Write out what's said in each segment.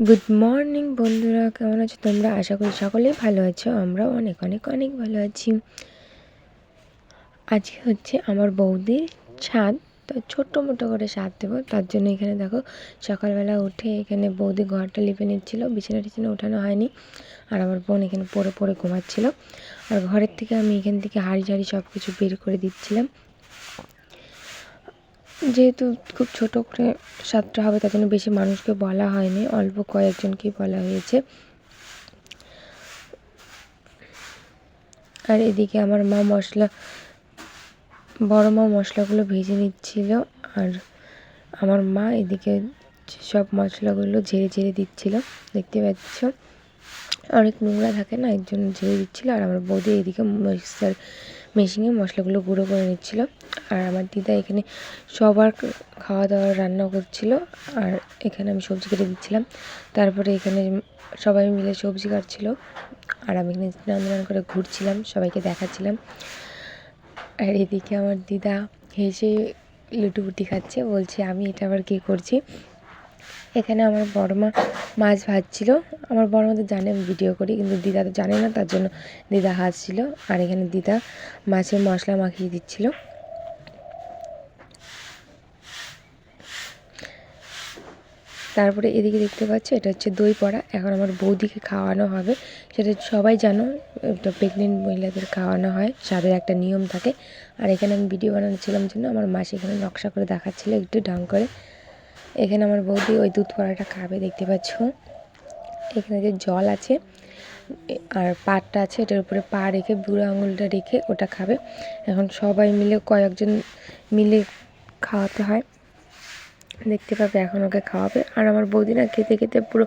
Good morning বন্ধুরা, কেমন আছো তোমরা? আশা করি সকলেই ভালো আছো। আমরাও অনেক অনেক অনেক ভালো আছি। আজকে হচ্ছে আমার বৌদির ছাদ, তো ছোট্ট মোটো করে ছাদ দেবো। তার জন্য এখানে দেখো সকালবেলা উঠে এখানে বৌদি ঘরটা লিপে নিচ্ছিল, বিছানা টিছানা ওঠানো হয়নি। আর আমার বোন এখানে পড়ে পড়ে ঘুমাচ্ছিল। আর ঘরের থেকে আমি এখান থেকে হাঁড়ি ঝাড়ি সব কিছু বের করে দিচ্ছিলাম। যেহেতু খুব ছোট করে ছাদটা হবে, তার জন্য বেশি মানুষকে বলা হয়নি, অল্প কয়েকজনকেই বলা হয়েছে। আর এদিকে আমার মা বড় মা মশলাগুলো ভেজে নিচ্ছিল। আর আমার মা এদিকে সব মশলাগুলো ঝেড়ে ঝেড়ে দিচ্ছিল। দেখতে পাচ্ছ অনেক নোংরা থাকে না, এর জন্য ঝেড়ে দিচ্ছিল। আর আমার বৌদি এদিকে মেশিনে মশলাগুলো গুঁড়ো করে নিচ্ছিল। আর আমার দিদা এখানে সবার খাওয়া দাওয়া রান্না করছিল। আর এখানে আমি সবজি কেটে দিচ্ছিলাম। তারপরে এখানে সবাই মিলে সবজি কাটছিল। আর আমি এখানে স্নান করে ঘুরছিলাম, সবাইকে দেখাচ্ছিলাম। আর এদিকে আমার দিদা হেসে লুটুপুটি খাচ্ছে, বলছে আমি এটা আবার কী করছি। এখানে আমার বড়মা মাছ ভাজছিল। আমার বড়মা তো জানে আমি ভিডিও করি, কিন্তু দিদা তো জানে না, তার জন্য দিদা হাসছিল। আর এখানে দিদা মাছের মশলা মাখিয়ে দিচ্ছিল। তারপরে এদিকে দেখতে পাচ্ছ এটা হচ্ছে দই বড়া। এখন আমার বৌদিকে খাওয়ানো হবে। সেটা সবাই জানো, এটা প্রেগনেন্ট মহিলাদের খাওয়ানো হয়, স্বাদের একটা নিয়ম থাকে। আর এখানে আমি ভিডিও বানাচ্ছিলাম জন্য আমার মাসি এখানে নকশা করে দেখাচ্ছিল একটু ঢং করে। এখানে আমার বৌদি ওই দুধ বড়াটা খাবে, দেখতে পাচ্ছ। এখানে যে জল আছে আর পাটটা আছে, এটার উপরে পা রেখে বুড়ো আঙুলটা রেখে ওটা খাবে। এখন সবাই মিলে কয়েকজন মিলে খাওয়াতে হয়, দেখতে পাবে। এখন ওকে খাওয়াবে। আর আমার বৌদি না খেতে খেতে পুরো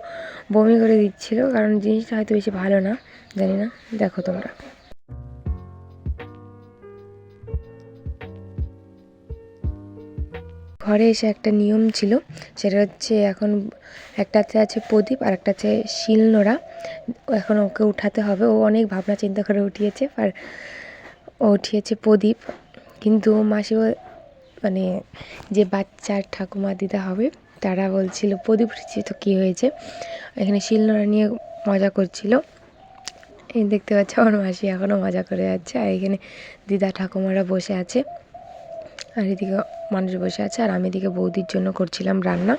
বমি করে দিচ্ছিল, কারণ জিনিসটা হয়তো বেশি ভালো না, জানি না। দেখো তোমরা। ঘরে এসে একটা নিয়ম ছিল, সেটা হচ্ছে এখন একটাতে আছে প্রদীপ আর একটা আছে শিলনোড়া। এখন ওকে উঠাতে হবে। ও অনেক ভাবনা চিন্তা করে উঠিয়েছে, আর ও উঠিয়েছে প্রদীপ। কিন্তু মাসি মানে যে বাচ্চার ঠাকুমা দিদা হবে তারা বলছিল প্রদীপ উঠেছি তো কী হয়েছে, এখানে শিলনোড়া নিয়ে মজা করছিল। এই দেখতে পাচ্ছ আমার মাসি এখনও মজা করে যাচ্ছে। আর এখানে দিদা ঠাকুমারা বসে আছে, আর এদিকে মানুষ বসে আছে। আর আমি এদিকে বৌদির জন্য করছিলাম রান্না।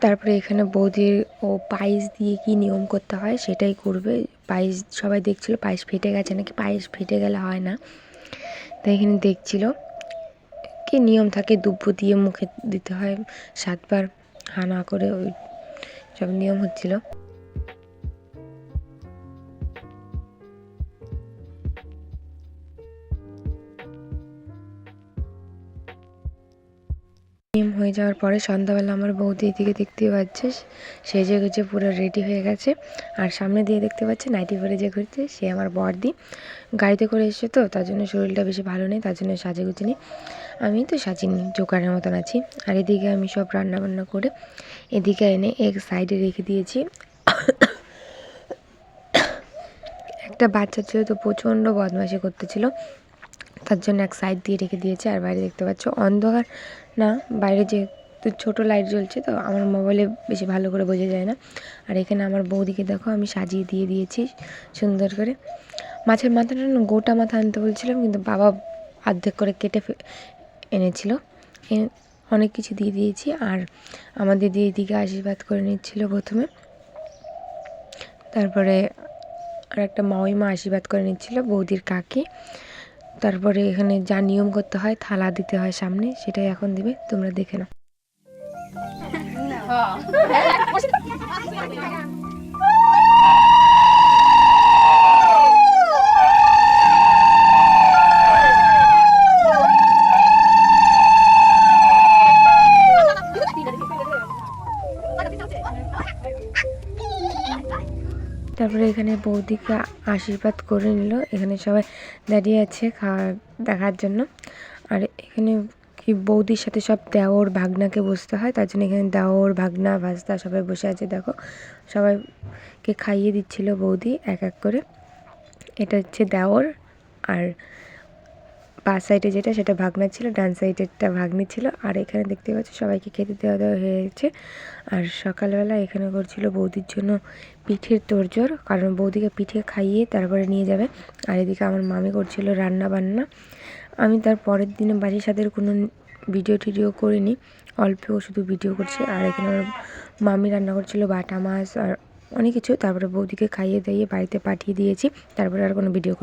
তারপরে এখানে বৌদির পায়েস দিয়ে কি নিয়ম করতে হয় সেটাই করবে। পায়েস সবাই দেখছিল, পায়েস ফেটে গেছে নাকি, পায়েস ফেটে গেলে হয় না, তাই এখানে দেখছিল কি নিয়ম থাকে। দুব্বো দিয়ে মুখে দিতে হয় 7 বার, হানা করে ওই সব নিয়ম হচ্ছিল। নিয়ম হয়ে যাওয়ার পরে সন্ধ্যাবেলা আমার বৌদি এদিকে দেখতে পাচ্ছে সেজে গুজে পুরো রেডি হয়ে গেছে। আর সামনে দিয়ে দেখতে পাচ্ছে নাইটি পরে যে ঘুরছে সে আমার বড়দি। গাড়িতে করে এসছে তো, তার জন্য শরীরটা বেশি ভালো নেই, তার জন্য সাজে গুজিনি। আমি তো সাজিনি, জোকারের মতন আছি। আর এদিকে আমি সব রান্না বান্না করে এদিকে এনে এক সাইডে রেখে দিয়েছি। একটা বাচ্চা ছিল তো প্রচণ্ড বদমাইশি করতেছিল, তার জন্য এক সাইড দিয়ে রেখে দিয়েছে। আর বাইরে দেখতে পাচ্ছ অন্ধকার না, বাইরে যেহেতু ছোটো লাইট জ্বলছে তো আমার মোবাইলে বেশি ভালো করে বোঝা যায় না। আর এখানে আমার বৌদিকে দেখো আমি সাজিয়ে দিয়ে দিয়েছি সুন্দর করে। মাছের মাথাটা না গোটা মাথা আনতে বলছিলাম, কিন্তু বাবা অর্ধেক করে কেটে এনেছিল। অনেক কিছু দিয়ে দিয়েছি। আর আমাদের দিদিকে আশীর্বাদ করে নিচ্ছিল প্রথমে, তারপরে আর একটা মাওইমা আশীর্বাদ করে নিচ্ছিল, বৌদির কাকি। তারপরে এখানে যা নিয়ম করতে হয়, থালা দিতে হয় সামনে, সেটাই এখন দিবে, তোমরা দেখে নাও। তারপরে এখানে বৌদিকে আশীর্বাদ করে নিল। এখানে সবাই দাঁড়িয়ে আছে দেখার জন্য। আর এখানে কি বৌদির সাথে সব দেওর ভাগনাকে বসতে হয়, তার জন্য এখানে দেওর ভাগনা ভাস্তা সবাই বসে আছে। দেখো সবাইকে খাইয়ে দিচ্ছিল বৌদি এক এক করে। এটা হচ্ছে দেওর আর বাঁ সাইডে যেটা সেটা ভাগনার ছিল, ডান সাইডেরটা ভাগ্নি ছিল। আর এখানে দেখতে পাচ্ছ সবাইকে খেতে দেওয়া হয়ে গেছে। আর সকালবেলা এখানে করছিল বৌদির জন্য পিঠের তোড়জোড়, কারণ বৌদিকে পিঠে খাইয়ে তারপরে নিয়ে যাবে। আর এদিকে আমার মামি করছিল রান্না বান্না। আমি তার পরের দিনে বাড়ির সাথে কোনো ভিডিও টিডিও করিনি, অল্প শুধু ভিডিও করছি। আর এখানে আমার মামি রান্না করছিল বাটা মাছ আর অনেক কিছু। তারপরে বৌদিকে খাইয়ে দাইয়ে বাড়িতে পাঠিয়ে দিয়েছি, তারপরে আর কোনো ভিডিও